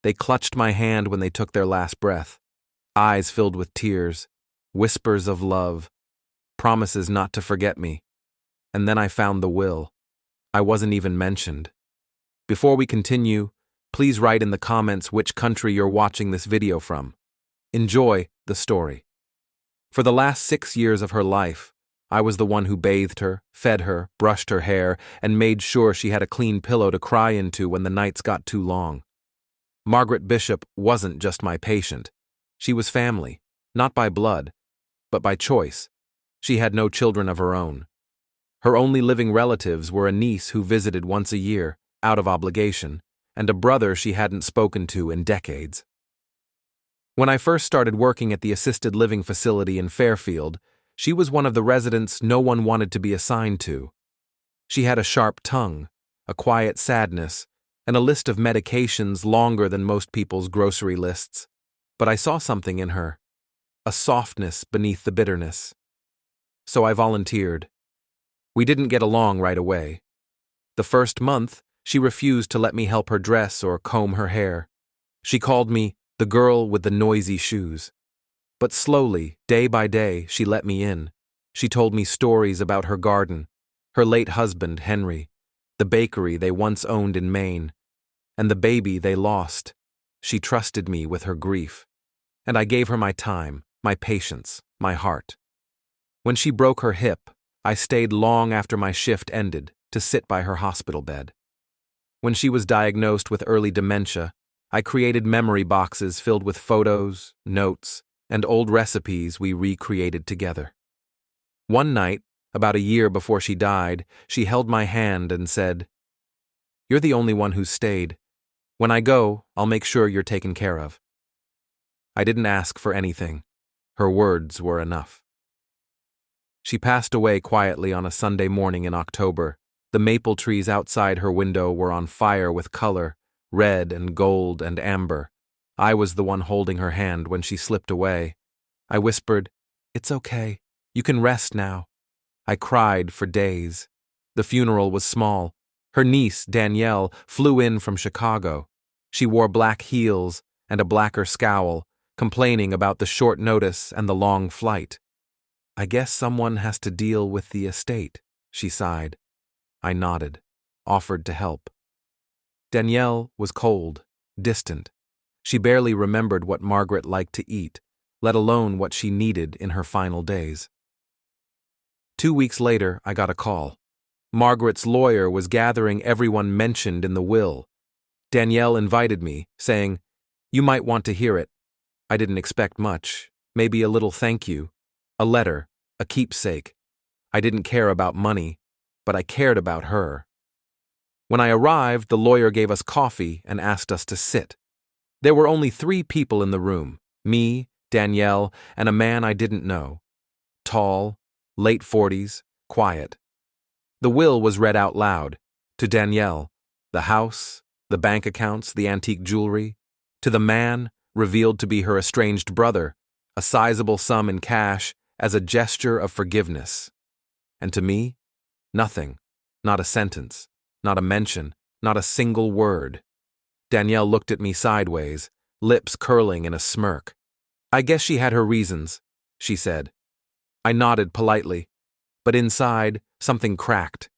They clutched my hand when they took their last breath, eyes filled with tears, whispers of love, promises not to forget me. And then I found the will. I wasn't even mentioned. Before we continue, please write in the comments which country you're watching this video from. Enjoy the story. For the last 6 years of her life, I was the one who bathed her, fed her, brushed her hair, and made sure she had a clean pillow to cry into when the nights got too long. Margaret Bishop wasn't just my patient. She was family, not by blood, but by choice. She had no children of her own. Her only living relatives were a niece who visited once a year, out of obligation, and a brother she hadn't spoken to in decades. When I first started working at the assisted living facility in Fairfield, she was one of the residents no one wanted to be assigned to. She had a sharp tongue, a quiet sadness, and a list of medications longer than most people's grocery lists. But I saw something in her, a softness beneath the bitterness. So I volunteered. We didn't get along right away. The first month, she refused to let me help her dress or comb her hair. She called me the girl with the noisy shoes. But slowly, day by day, she let me in. She told me stories about her garden, her late husband, Henry, the bakery they once owned in Maine, and the baby they lost. She trusted me with her grief, and I gave her my time, my patience, my heart. When she broke her hip, I stayed long after my shift ended to sit by her hospital bed. When she was diagnosed with early dementia, I created memory boxes filled with photos, notes, and old recipes we recreated together. One night, about a year before she died, she held my hand and said, "You're the only one who's stayed. When I go, I'll make sure you're taken care of." I didn't ask for anything. Her words were enough. She passed away quietly on a Sunday morning in October. The maple trees outside her window were on fire with color, red and gold and amber. I was the one holding her hand when she slipped away. I whispered, "It's okay. You can rest now." I cried for days. The funeral was small. Her niece, Danielle, flew in from Chicago. She wore black heels and a blacker scowl, complaining about the short notice and the long flight. "I guess someone has to deal with the estate," she sighed. I nodded, offered to help. Danielle was cold, distant. She barely remembered what Margaret liked to eat, let alone what she needed in her final days. 2 weeks later, I got a call. Margaret's lawyer was gathering everyone mentioned in the will. Danielle invited me, saying, "You might want to hear it." I didn't expect much, maybe a little thank you, a letter, a keepsake. I didn't care about money, but I cared about her. When I arrived, the lawyer gave us coffee and asked us to sit. There were only 3 people in the room, me, Danielle, and a man I didn't know. Tall, late 40s, quiet. The will was read out loud. To Danielle, the house, the bank accounts, the antique jewelry. To the man, revealed to be her estranged brother, a sizable sum in cash as a gesture of forgiveness. And to me, nothing, not a sentence, not a mention, not a single word. Danielle looked at me sideways, lips curling in a smirk. "I guess she had her reasons," she said. I nodded politely, but inside, something cracked.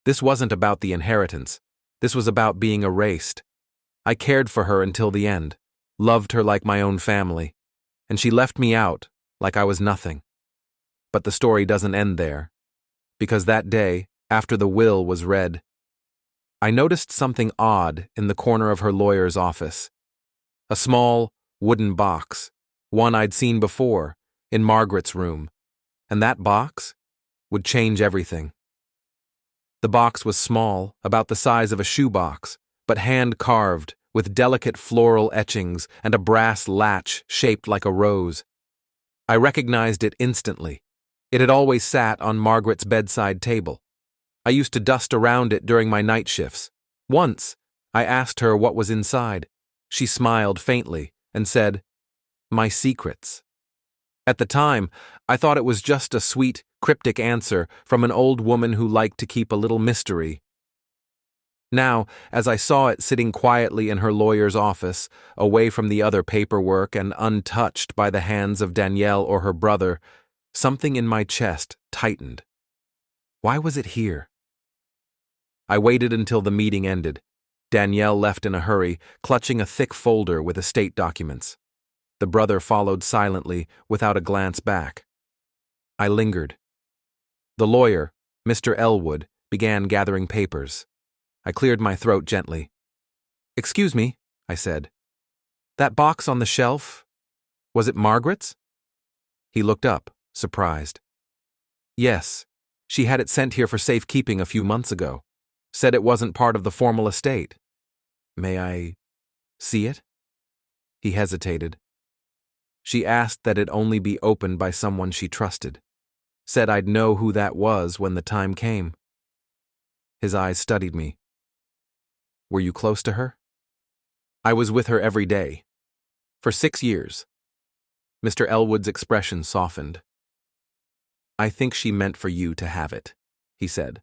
This wasn't about the inheritance. This was about being erased. I cared for her until the end, loved her like my own family, and she left me out like I was nothing. But the story doesn't end there, because that day, after the will was read, I noticed something odd in the corner of her lawyer's office. A small, wooden box, one I'd seen before, in Margaret's room. And that box would change everything. The box was small, about the size of a shoebox, but hand-carved, with delicate floral etchings and a brass latch shaped like a rose. I recognized it instantly. It had always sat on Margaret's bedside table. I used to dust around it during my night shifts. Once, I asked her what was inside. She smiled faintly and said, "My secrets." At the time, I thought it was just a sweet, cryptic answer from an old woman who liked to keep a little mystery. Now, as I saw it sitting quietly in her lawyer's office, away from the other paperwork and untouched by the hands of Danielle or her brother, something in my chest tightened. Why was it here? I waited until the meeting ended. Danielle left in a hurry, clutching a thick folder with estate documents. The brother followed silently, without a glance back. I lingered. The lawyer, Mr. Elwood, began gathering papers. I cleared my throat gently. "Excuse me," I said. "That box on the shelf, was it Margaret's?" He looked up, surprised. "Yes, she had it sent here for safekeeping a few months ago. Said it wasn't part of the formal estate." "May I see it?" He hesitated. "She asked that it only be opened by someone she trusted. Said I'd know who that was when the time came." His eyes studied me. "Were you close to her?" "I was with her every day. For 6 years." Mr. Elwood's expression softened. "I think she meant for you to have it," he said.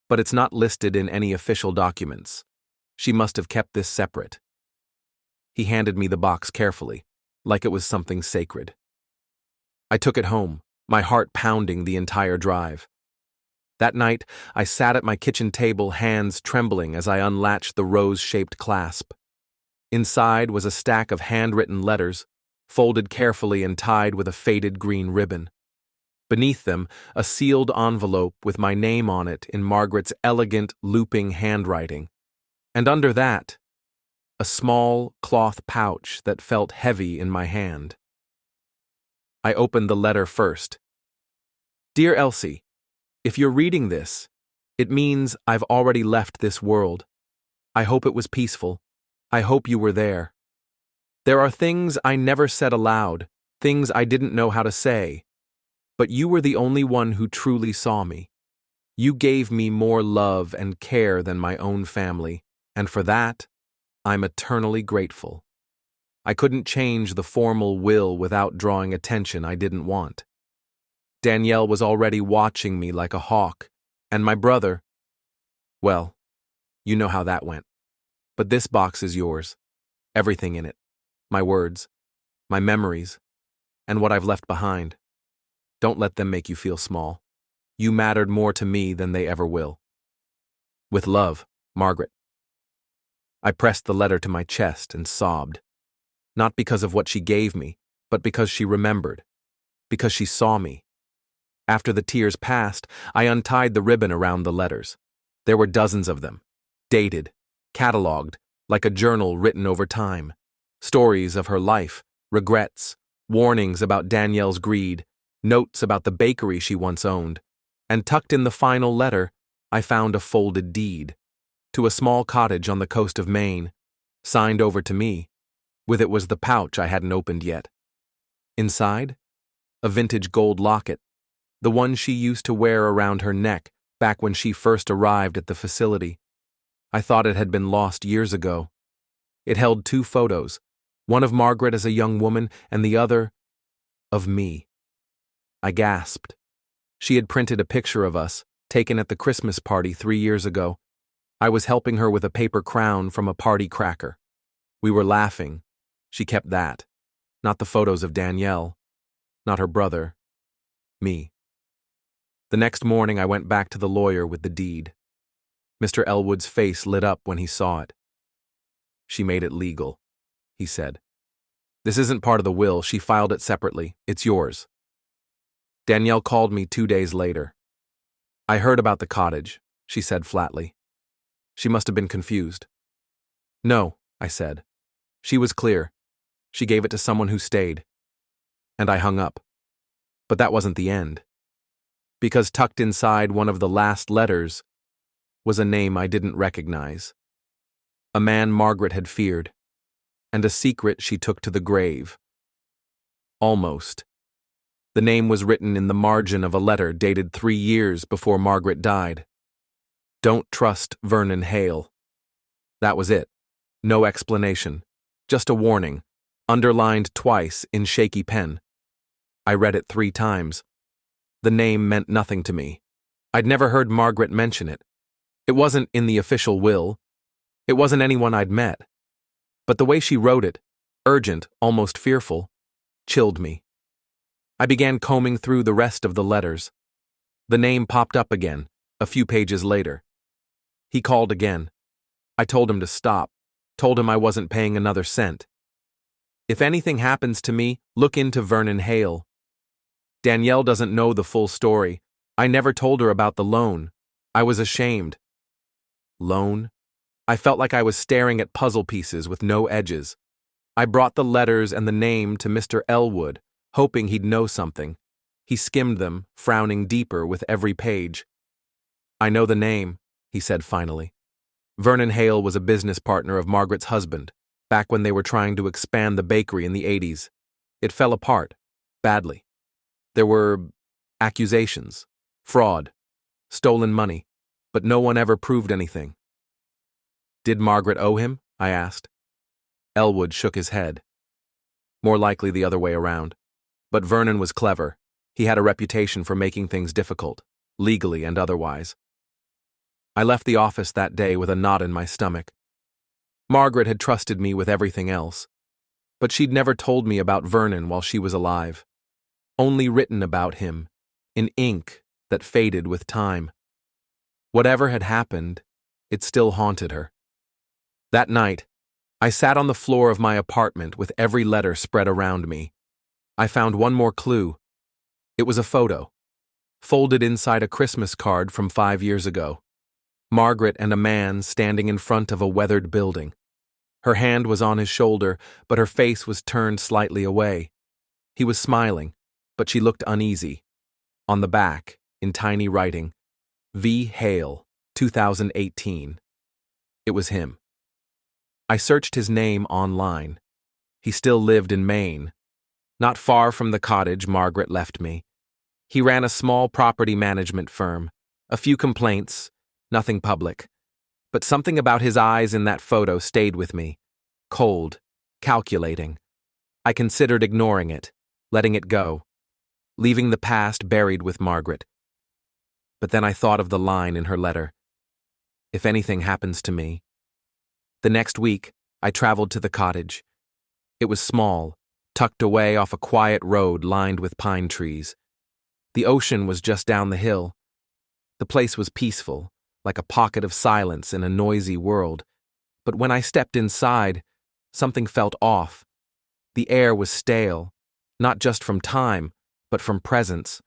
"But it's not listed in any official documents. She must have kept this separate." He handed me the box carefully, like it was something sacred. I took it home, my heart pounding the entire drive. That night, I sat at my kitchen table, hands trembling as I unlatched the rose-shaped clasp. Inside was a stack of handwritten letters, folded carefully and tied with a faded green ribbon. Beneath them, a sealed envelope with my name on it in Margaret's elegant, looping handwriting. And under that, a small cloth pouch that felt heavy in my hand. I opened the letter first. "Dear Elsie, if you're reading this, it means I've already left this world. I hope it was peaceful. I hope you were there. There are things I never said aloud, things I didn't know how to say. But you were the only one who truly saw me. You gave me more love and care than my own family, and for that, I'm eternally grateful. I couldn't change the formal will without drawing attention I didn't want. Danielle was already watching me like a hawk, and my brother, well, you know how that went. But this box is yours. Everything in it. My words, my memories, and what I've left behind. Don't let them make you feel small. You mattered more to me than they ever will. With love, Margaret." I pressed the letter to my chest and sobbed. Not because of what she gave me, but because she remembered. Because she saw me. After the tears passed, I untied the ribbon around the letters. There were dozens of them, dated, catalogued, like a journal written over time. Stories of her life, regrets, warnings about Danielle's greed, notes about the bakery she once owned. And tucked in the final letter, I found a folded deed to a small cottage on the coast of Maine, signed over to me. With it was the pouch I hadn't opened yet. Inside, a vintage gold locket, the one she used to wear around her neck back when she first arrived at the facility. I thought it had been lost years ago. It held 2 photos, one of Margaret as a young woman and the other of me. I gasped. She had printed a picture of us, taken at the Christmas party 3 years ago. I was helping her with a paper crown from a party cracker. We were laughing. She kept that. Not the photos of Danielle. Not her brother. Me. The next morning I went back to the lawyer with the deed. Mr. Elwood's face lit up when he saw it. "She made it legal," he said. "This isn't part of the will. She filed it separately. It's yours." Danielle called me 2 days later. "I heard about the cottage," she said flatly. She must have been confused. "No," I said. "She was clear. She gave it to someone who stayed." And I hung up. But that wasn't the end. Because tucked inside one of the last letters was a name I didn't recognize. A man Margaret had feared, and a secret she took to the grave. Almost. The name was written in the margin of a letter dated 3 years before Margaret died. "Don't trust Vernon Hale." That was it. No explanation. Just a warning, underlined twice in shaky pen. I read it 3 times. The name meant nothing to me. I'd never heard Margaret mention it. It wasn't in the official will. It wasn't anyone I'd met. But the way she wrote it, urgent, almost fearful, chilled me. I began combing through the rest of the letters. The name popped up again, a few pages later. He called again. I told him to stop, told him I wasn't paying another cent. If anything happens to me, look into Vernon Hale. Danielle doesn't know the full story. I never told her about the loan. I was ashamed. Loan? I felt like I was staring at puzzle pieces with no edges. I brought the letters and the name to Mr. Elwood, hoping he'd know something. He skimmed them, frowning deeper with every page. I know the name, he said finally. Vernon Hale was a business partner of Margaret's husband, back when they were trying to expand the bakery in the 80s. It fell apart, badly. There were accusations, fraud, stolen money, but no one ever proved anything. Did Margaret owe him? I asked. Elwood shook his head. More likely the other way around. But Vernon was clever. He had a reputation for making things difficult, legally and otherwise. I left the office that day with a knot in my stomach. Margaret had trusted me with everything else, but she'd never told me about Vernon while she was alive. Only written about him, in ink that faded with time. Whatever had happened, it still haunted her. That night, I sat on the floor of my apartment with every letter spread around me. I found one more clue. It was a photo, folded inside a Christmas card from 5 years ago. Margaret and a man standing in front of a weathered building. Her hand was on his shoulder, but her face was turned slightly away. He was smiling, but she looked uneasy. On the back, in tiny writing, V. Hale, 2018. It was him. I searched his name online. He still lived in Maine, not far from the cottage Margaret left me. He ran a small property management firm. A few complaints, nothing public. But something about his eyes in that photo stayed with me. Cold, calculating. I considered ignoring it, letting it go, leaving the past buried with Margaret. But then I thought of the line in her letter. If anything happens to me. The next week, I traveled to the cottage. It was small, tucked away off a quiet road lined with pine trees. The ocean was just down the hill. The place was peaceful, like a pocket of silence in a noisy world. But when I stepped inside, something felt off. The air was stale, not just from time, but from presence.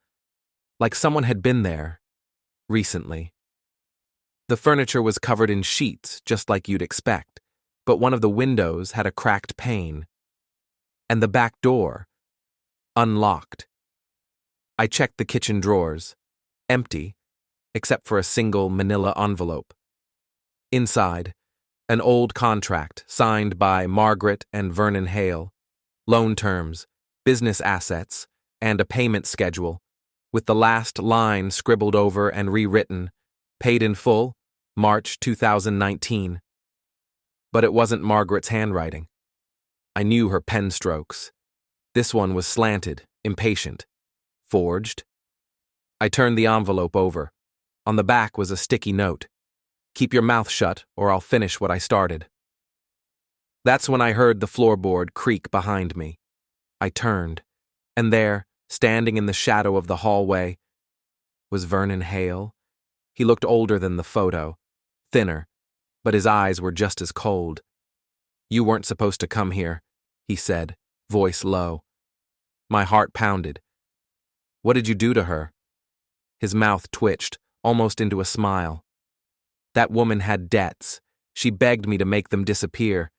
Like someone had been there, recently. The furniture was covered in sheets, just like you'd expect, but one of the windows had a cracked pane. And the back door, unlocked. I checked the kitchen drawers, empty, except for a single manila envelope. Inside, an old contract signed by Margaret and Vernon Hale, loan terms, business assets, and a payment schedule, with the last line scribbled over and rewritten, paid in full, March 2019. But it wasn't Margaret's handwriting. I knew her pen strokes. This one was slanted, impatient. Forged. I turned the envelope over. On the back was a sticky note. Keep your mouth shut, or I'll finish what I started. That's when I heard the floorboard creak behind me. I turned, and there, standing in the shadow of the hallway, was Vernon Hale. He looked older than the photo, thinner, but his eyes were just as cold. You weren't supposed to come here, he said, voice low. My heart pounded. What did you do to her? His mouth twitched, almost into a smile. That woman had debts. She begged me to make them disappear.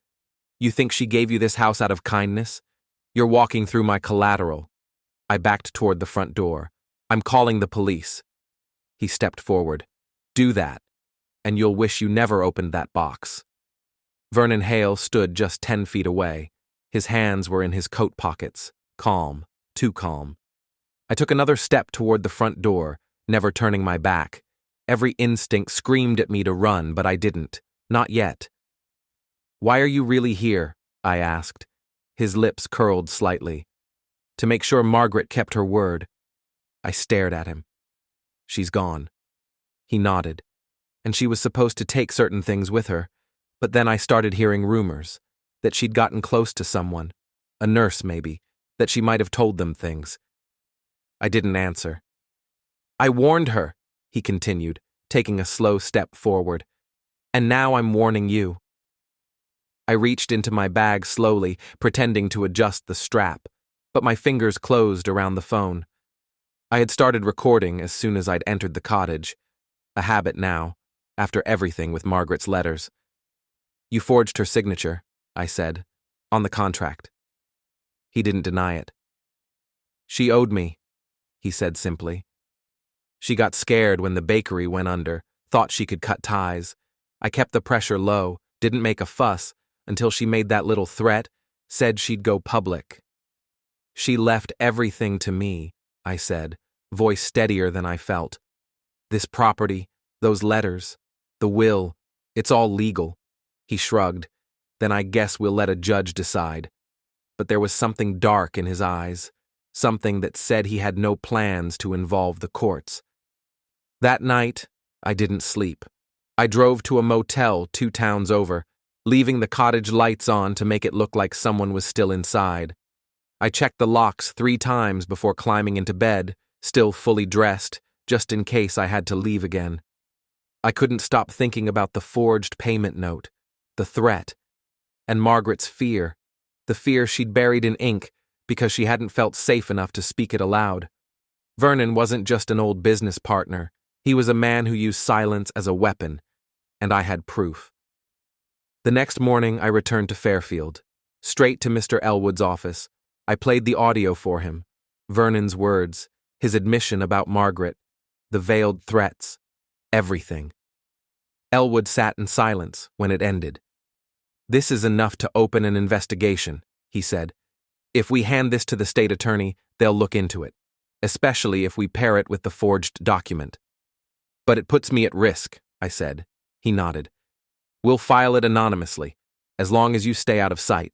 You think she gave you this house out of kindness? You're walking through my collateral. I backed toward the front door. I'm calling the police. He stepped forward. Do that, and you'll wish you never opened that box. Vernon Hale stood just 10 feet away. His hands were in his coat pockets, calm, too calm. I took another step toward the front door, never turning my back. Every instinct screamed at me to run, but I didn't. Not yet. Why are you really here? I asked. His lips curled slightly. To make sure Margaret kept her word. I stared at him. She's gone. He nodded. and she was supposed to take certain things with her, but then I started hearing rumors that she'd gotten close to someone, a nurse maybe, that she might have told them things. I didn't answer. I warned her, he continued, taking a slow step forward. And now I'm warning you. I reached into my bag slowly, pretending to adjust the strap, but my fingers closed around the phone. I had started recording as soon as I'd entered the cottage, a habit now, after everything with Margaret's letters. You forged her signature, I said, on the contract. He didn't deny it. She owed me, he said simply. She got scared when the bakery went under, thought she could cut ties. I kept the pressure low, didn't make a fuss, until she made that little threat, said she'd go public. She left everything to me, I said, voice steadier than I felt. This property, those letters, the will, it's all legal. He shrugged. Then I guess we'll let a judge decide. But there was something dark in his eyes, something that said he had no plans to involve the courts. That night, I didn't sleep. I drove to a motel 2 towns over, leaving the cottage lights on to make it look like someone was still inside. I checked the locks 3 times before climbing into bed, still fully dressed, just in case I had to leave again. I couldn't stop thinking about the forged payment note, the threat, and Margaret's fear, the fear she'd buried in ink because she hadn't felt safe enough to speak it aloud. Vernon wasn't just an old business partner. He was a man who used silence as a weapon, and I had proof. The next morning, I returned to Fairfield, straight to Mr. Elwood's office. I played the audio for him, Vernon's words, his admission about Margaret, the veiled threats, everything. Elwood sat in silence when it ended. This is enough to open an investigation, he said. If we hand this to the state attorney, they'll look into it, especially if we pair it with the forged document. But it puts me at risk, I said. He nodded. We'll file it anonymously, as long as you stay out of sight.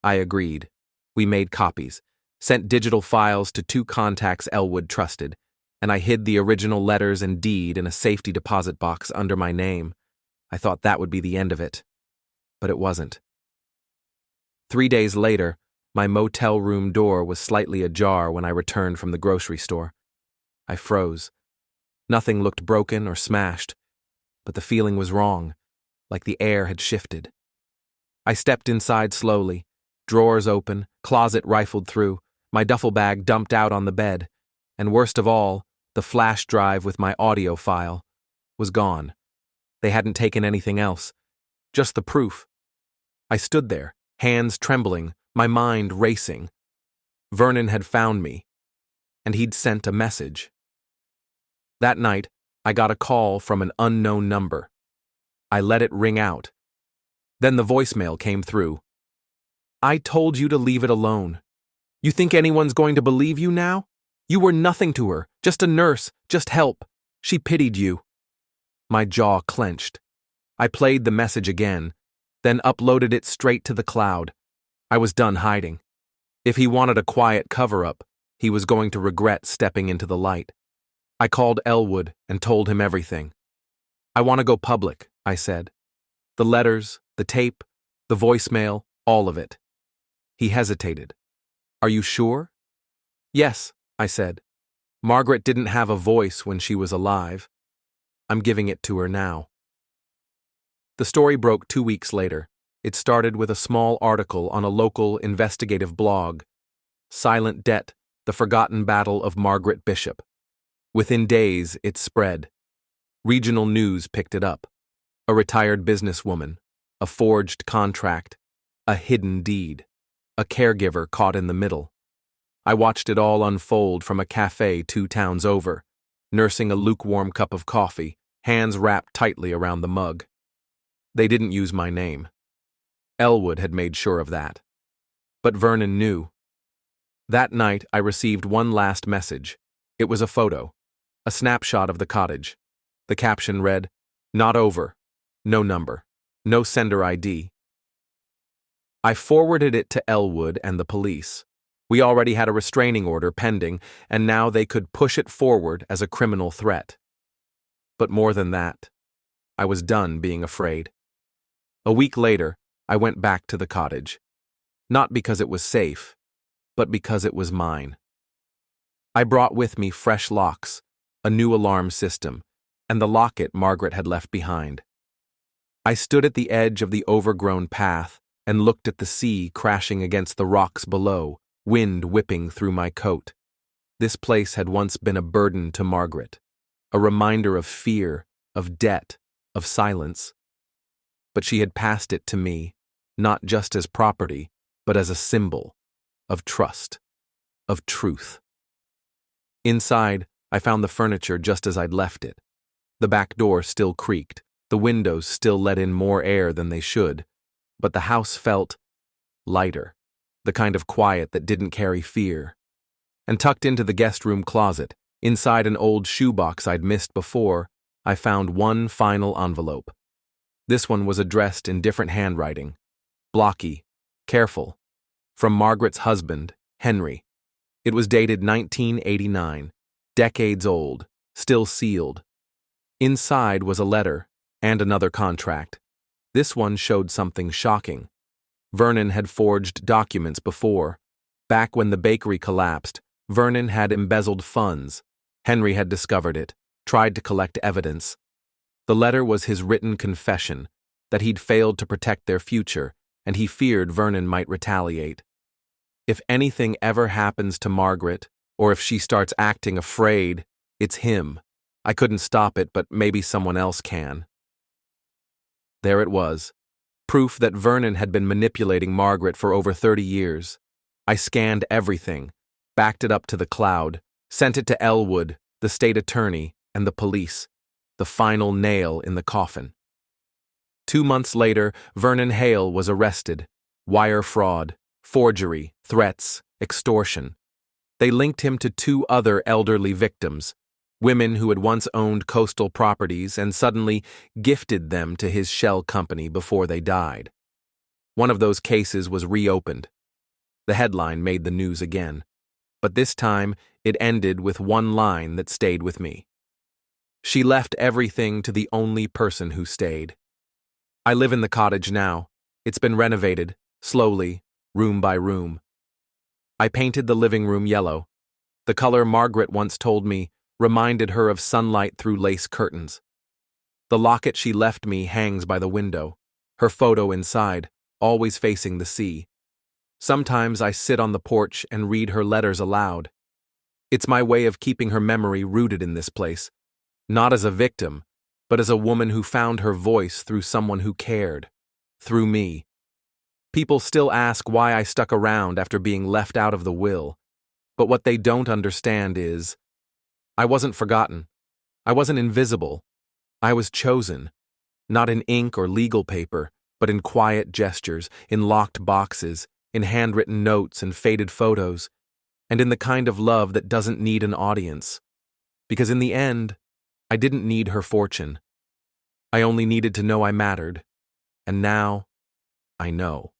I agreed. We made copies, sent digital files to 2 contacts Elwood trusted, and I hid the original letters and deed in a safety deposit box under my name. I thought that would be the end of it. But it wasn't. 3 days later, my motel room door was slightly ajar when I returned from the grocery store. I froze. Nothing looked broken or smashed, but the feeling was wrong, like the air had shifted. I stepped inside slowly, drawers open, closet rifled through, my duffel bag dumped out on the bed, and worst of all, the flash drive with my audio file was gone. They hadn't taken anything else, just the proof. I stood there, hands trembling, my mind racing. Vernon had found me, and he'd sent a message. That night, I got a call from an unknown number. I let it ring out. Then the voicemail came through. I told you to leave it alone. You think anyone's going to believe you now? You were nothing to her, just a nurse, just help. She pitied you. My jaw clenched. I played the message again, then uploaded it straight to the cloud. I was done hiding. If he wanted a quiet cover-up, he was going to regret stepping into the light. I called Elwood and told him everything. I want to go public, I said. The letters, the tape, the voicemail, all of it. He hesitated. Are you sure? Yes, I said. Margaret didn't have a voice when she was alive. I'm giving it to her now. The story broke 2 weeks later. It started with a small article on a local investigative blog. Silent Debt, the Forgotten Battle of Margaret Bishop. Within days, it spread. Regional news picked it up. A retired businesswoman, a forged contract, a hidden deed, a caregiver caught in the middle. I watched it all unfold from a cafe 2 towns over, nursing a lukewarm cup of coffee, hands wrapped tightly around the mug. They didn't use my name. Elwood had made sure of that. But Vernon knew. That night, I received one last message. It was a photo, a snapshot of the cottage. The caption read, "Not over. No number. No sender ID." I forwarded it to Elwood and the police. We already had a restraining order pending, and now they could push it forward as a criminal threat. But more than that, I was done being afraid. A week later, I went back to the cottage. Not because it was safe, but because it was mine. I brought with me fresh locks, a new alarm system, and the locket Margaret had left behind. I stood at the edge of the overgrown path and looked at the sea crashing against the rocks below, wind whipping through my coat. This place had once been a burden to Margaret, a reminder of fear, of debt, of silence. But she had passed it to me, not just as property, but as a symbol of trust, of truth. Inside, I found the furniture just as I'd left it. The back door still creaked, the windows still let in more air than they should, but the house felt lighter, the kind of quiet that didn't carry fear. And tucked into the guest room closet, inside an old shoebox I'd missed before, I found one final envelope. This one was addressed in different handwriting, blocky, careful, from Margaret's husband, Henry. It was dated 1989, decades old, still sealed. Inside was a letter and another contract. This one showed something shocking. Vernon had forged documents before. Back when the bakery collapsed, Vernon had embezzled funds. Henry had discovered it, tried to collect evidence. The letter was his written confession that he'd failed to protect their future, and he feared Vernon might retaliate. If anything ever happens to Margaret, or if she starts acting afraid, it's him. I couldn't stop it, but maybe someone else can. There it was, proof that Vernon had been manipulating Margaret for over 30 years. I scanned everything, backed it up to the cloud, sent it to Elwood, the state attorney, and the police, the final nail in the coffin. 2 months later, Vernon Hale was arrested. Wire fraud, forgery, threats, extortion. They linked him to 2 other elderly victims, women who had once owned coastal properties and suddenly gifted them to his shell company before they died. One of those cases was reopened. The headline made the news again, but this time it ended with one line that stayed with me. She left everything to the only person who stayed. I live in the cottage now. It's been renovated, slowly, room by room. I painted the living room yellow. The color Margaret once told me reminded her of sunlight through lace curtains. The locket she left me hangs by the window, her photo inside, always facing the sea. Sometimes I sit on the porch and read her letters aloud. It's my way of keeping her memory rooted in this place, not as a victim, but as a woman who found her voice through someone who cared, through me. People still ask why I stuck around after being left out of the will, but what they don't understand is, I wasn't forgotten. I wasn't invisible. I was chosen, not in ink or legal paper, but in quiet gestures, in locked boxes, in handwritten notes and faded photos, and in the kind of love that doesn't need an audience. Because in the end, I didn't need her fortune. I only needed to know I mattered, and now I know.